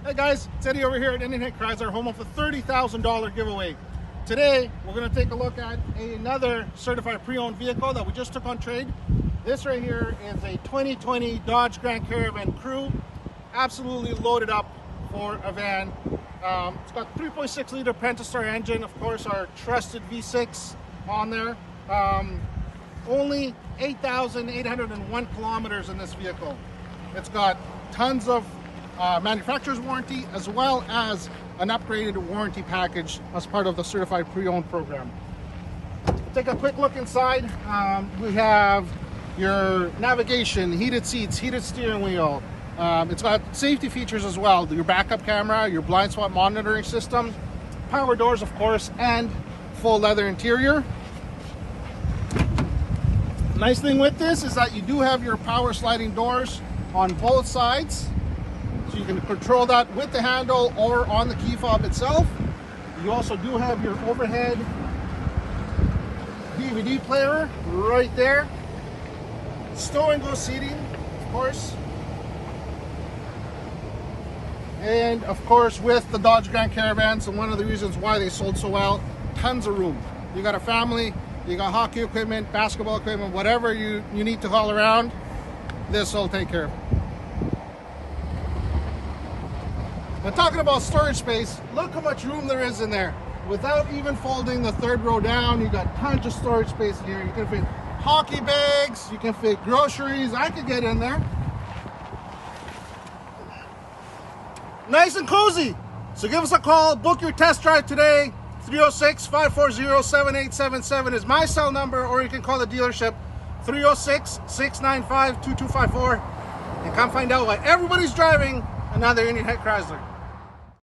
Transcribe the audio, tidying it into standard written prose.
Hey guys, it's Eddie over here at Indian Head Chrysler, home of the $30,000 giveaway. Today, we're going to take a look at another certified pre-owned vehicle that we just took on trade. This right here is a 2020 Dodge Grand Caravan Crew, absolutely loaded up for a van. It's got 3.6 liter Pentastar engine, of course our trusted V6 on there. Only 8,801 kilometers in this vehicle. It's got tons of manufacturer's warranty as well as an upgraded warranty package as part of the certified pre-owned program. Take a quick look inside. We have your navigation, heated seats, heated steering wheel. It's got safety features as well, your backup camera, your blind spot monitoring system, power doors of course, and full leather interior. Nice thing with this is that you do have your power sliding doors on both sides. So you can control that with the handle or on the key fob itself. You also do have your overhead DVD player right there. Stow and go seating, of course. And of course with the Dodge Grand Caravans, and one of the reasons why they sold so well, tons of room. You got a family, you got hockey equipment, basketball equipment, whatever you need to haul around, this will take care of it. But talking about storage space, look how much room there is in there. Without even folding the third row down, you got tons of storage space in here. You can fit hockey bags, you can fit groceries. I could get in there. Nice and cozy. So give us a call, book your test drive today. 306-540-7877 is my cell number, or you can call the dealership 306-695-2254 and come find out why everybody's driving another Indian Head Chrysler.